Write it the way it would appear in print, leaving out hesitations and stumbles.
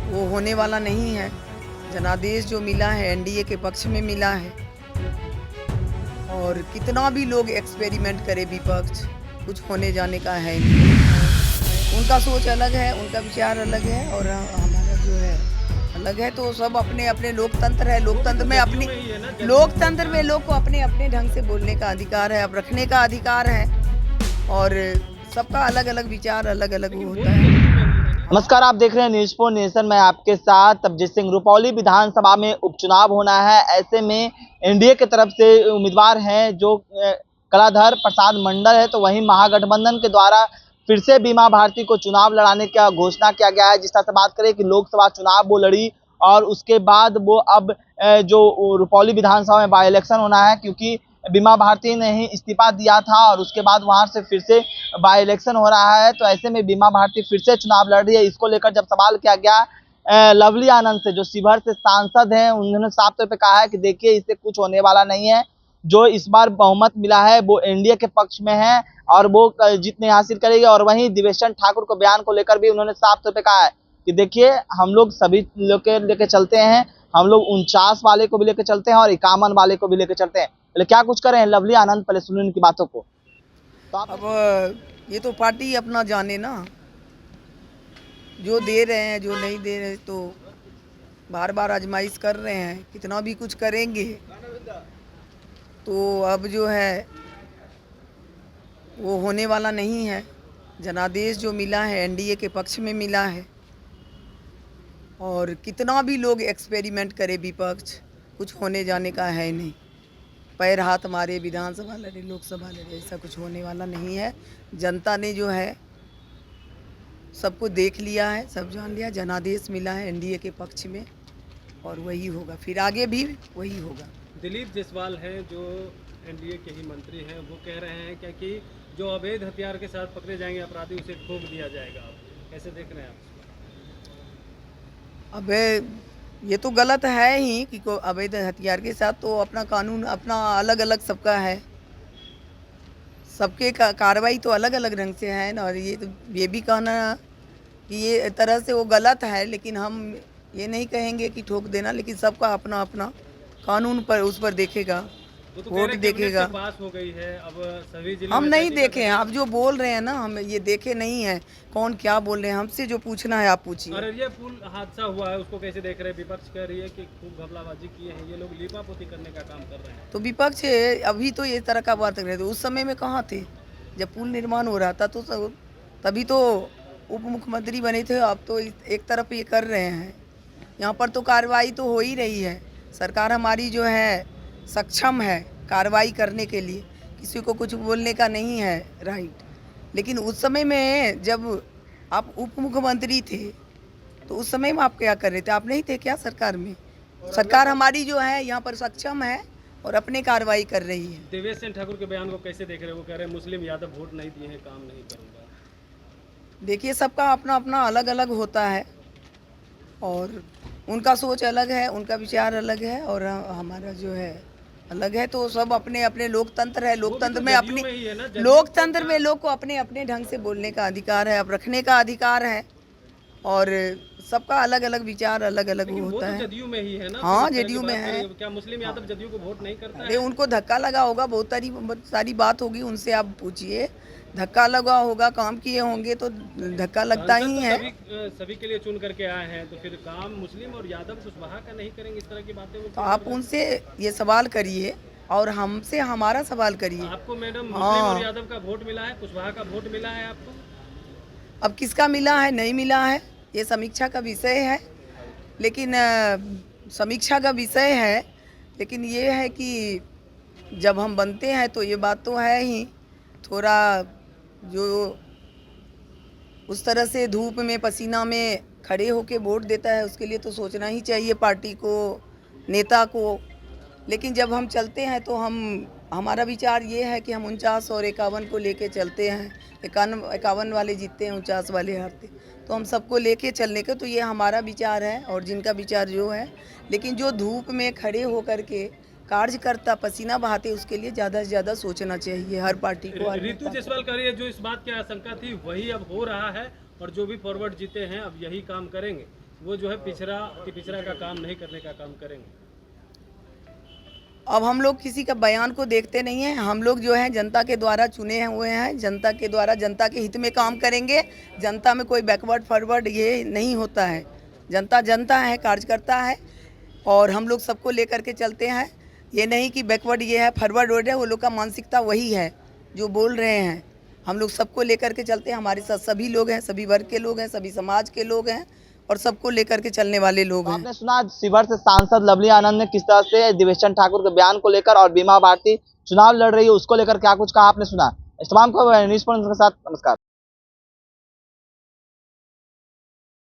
वो होने वाला नहीं है। जनादेश जो मिला है एनडीए के पक्ष में मिला है, और कितना भी लोग एक्सपेरिमेंट करे विपक्ष, कुछ होने जाने का है नहीं। उनका सोच अलग है, उनका विचार अलग है, और हमारा जो है अलग है। तो सब अपने अपने लोकतंत्र है, लोकतंत्र में अपनी लोकतंत्र में लोग को अपने अपने ढंग से बोलने का अधिकार है, अब रखने का अधिकार है, और सबका अलग अलग विचार अलग अलग होता है। नमस्कार, आप देख रहे हैं न्यूज़ फॉर नेशन। मैं आपके साथ तबजीत सिंह। रुपौली विधानसभा में उपचुनाव होना है। ऐसे में एनडीए की तरफ से उम्मीदवार हैं जो कलाधर प्रसाद मंडल है, तो वहीं महागठबंधन के द्वारा फिर से बीमा भारती को चुनाव लड़ाने का घोषणा किया गया है। जिस तरह से बात करें कि लोकसभा चुनाव वो लड़ी और उसके बाद वो अब जो रुपौली विधानसभा में बाई इलेक्शन होना है, क्योंकि बीमा भारती ने ही इस्तीफा दिया था और उसके बाद वहां से फिर से बाई इलेक्शन हो रहा है। तो ऐसे में बीमा भारती फिर से चुनाव लड़ रही है। इसको लेकर जब सवाल किया गया लवली आनंद से, जो शिवहर से सांसद हैं, उन्होंने साफ तौर पे कहा है कि देखिए, इससे कुछ होने वाला नहीं है। जो इस बार बहुमत मिला है वो एनडीए के पक्ष में है और वो जीत नहीं हासिल करेगी। और वहीं दिवेशन ठाकुर को बयान को लेकर भी उन्होंने साफ तौर पे कहा है कि देखिए, हम लोग सभी लोग के लेके चलते हैं, हम लोग 49 वाले को भी लेके चलते हैं और 51 वाले को भी लेके चलते हैं। पहले क्या कुछ करें लवली आनंद, पहले सुनिए उनकी बातों को। तो अब ये तो पार्टी अपना जाने ना, जो दे रहे हैं जो नहीं दे रहे, तो बार बार आजमाइश कर रहे हैं, कितना भी कुछ करेंगे। तो अब जो है वो होने वाला नहीं है। जनादेश जो मिला है एनडीए के पक्ष में मिला है, और कितना भी लोग एक्सपेरिमेंट करे विपक्ष, कुछ होने जाने का है नहीं। पैर हाथ मारे, विधानसभा लड़े, लोकसभा लड़े, ऐसा कुछ होने वाला नहीं है। जनता ने जो है सबको देख लिया है, सब जान लिया। जनादेश मिला है एनडीए के पक्ष में, और वही होगा, फिर आगे भी वही होगा। दिलीप जायसवाल हैं जो एनडीए के ही मंत्री हैं, वो कह रहे हैं क्या कि जो अवैध हथियार के साथ पकड़े जाएंगे अपराधी, उसे ठोक दिया जाएगा। आप कैसे देख रहे हैं आप? अब ये तो गलत है ही कि को अवैध हथियार के साथ, तो अपना कानून अपना अलग अलग सबका है, सबके कार्रवाई तो अलग अलग ढंग से है ना। और ये भी कहना कि ये तरह से वो गलत है, लेकिन हम ये नहीं कहेंगे कि ठोक देना, लेकिन सबका अपना अपना कानून पर उस पर देखेगा, वोट देखेगा। पास हो गई है, अब सभी जिलों हम में नहीं देखे हैं, आप जो बोल रहे हैं ना, हम ये देखे नहीं है कौन क्या बोल रहे हैं। हमसे जो पूछना है आप पूछिए। अररिया पुल हादसा हुआ है, उसको कैसे देख रहे हैं? विपक्ष कह रही है कि खूब घपलाबाजी किए हैं ये लोग, लीपापोती करने का काम कर रहे हैं। तो विपक्ष अभी तो ये तरह का बात कर रहे थे, उस समय में कहाँ थे जब पुल निर्माण हो रहा था? तो तभी तो उप मुख्यमंत्री बने थे। अब तो एक तरफ ये कर रहे हैं, यहाँ पर तो कार्रवाई तो हो ही रही है। सरकार हमारी जो है सक्षम है कार्रवाई करने के लिए, किसी को कुछ बोलने का नहीं है राइट। लेकिन उस समय में जब आप उप मुख्यमंत्री थे, तो उस समय में आप क्या कर रहे थे? आप नहीं थे क्या सरकार में? सरकार हमारी जो है यहाँ पर सक्षम है और अपने कार्रवाई कर रही है। देवेश चंद्र ठाकुर के बयान को कैसे देख रहे हैं? वो कह रहे हैं मुस्लिम यादव वोट नहीं दिए हैं, काम नहीं करूँगा। देखिए, सबका अपना अपना अलग अलग होता है, और उनका सोच अलग है, उनका विचार अलग है, और हमारा जो है अलग है। तो सब अपने अपने लोकतंत्र है, लोकतंत्र में अपनी लोकतंत्र में लोग को अपने अपने ढंग से बोलने का अधिकार है, अब रखने का अधिकार है, और सबका अलग अलग विचार अलग अलग होता है। जदयू में ही है ना? हाँ, जदयू में है। क्या मुस्लिम यादव जदयू को वोट नहीं करता है? अरे उनको धक्का लगा होगा, बहुत सारी बात होगी, उनसे आप पूछिए। धक्का लगा होगा, काम किए होंगे तो धक्का लगता ही है। सभी के लिए चुन करके आए हैं, तो फिर काम मुस्लिम और यादव कुशवाहा का नहीं करेंगे? इस तरह की बातें वो तो आप उनसे ये सवाल करिए और हमसे हमारा सवाल करिए। आपको मैडम मुस्लिम और यादव का वोट मिला है, कुशवाहा का वोट मिला है आपको? अब किसका मिला है नहीं मिला है ये समीक्षा का विषय है, लेकिन समीक्षा का विषय है, लेकिन ये है कि जब हम बनते हैं तो ये बात तो है ही, थोड़ा जो उस तरह से धूप में पसीना में खड़े होके वोट देता है, उसके लिए तो सोचना ही चाहिए पार्टी को, नेता को। लेकिन जब हम चलते हैं तो हमारा विचार ये है कि हम 49 और 51 को लेके चलते हैं। 51 वाले जीतते हैं, 49 वाले हारते, तो हम सबको लेके चलने के, तो ये हमारा विचार है और जिनका विचार जो है। लेकिन जो धूप में खड़े होकर के कार्यकर्ता पसीना बहाते, उसके लिए ज़्यादा से ज़्यादा सोचना चाहिए हर पार्टी को। रितु जायसवाल कह रही है जो इस बात की आशंका थी वही अब हो रहा है, और जो भी फॉरवर्ड जीते हैं अब यही काम करेंगे। वो जो है पिछड़ा का काम नहीं करने का काम करेंगे। अब हम लोग किसी का बयान को देखते नहीं हैं। हम लोग जो है जनता के द्वारा चुने हुए हैं, जनता के द्वारा जनता के हित में काम करेंगे। जनता में कोई बैकवर्ड फॉरवर्ड ये नहीं होता है। जनता जनता है, कार्यकर्ता है, और हम लोग सबको लेकर के चलते हैं। ये नहीं कि बैकवर्ड ये है, फॉरवर्ड है, वो लोग का मानसिकता वही है जो बोल रहे हैं। हम लोग सबको लेकर के चलते हैं। हमारे साथ सभी लोग हैं, सभी वर्ग के लोग हैं, सभी समाज के लोग हैं, और सबको लेकर के चलने वाले लोग हैं। आपने सुना शिवहर से सांसद लवली आनंद ने किस तरह से देवेश चंद्र ठाकुर के बयान को लेकर और बीमा भारती चुनाव लड़ रही है उसको लेकर क्या कुछ कहा, आपने सुना। इस तमाम को न्यूज़ पॉइंट के साथ नमस्कार।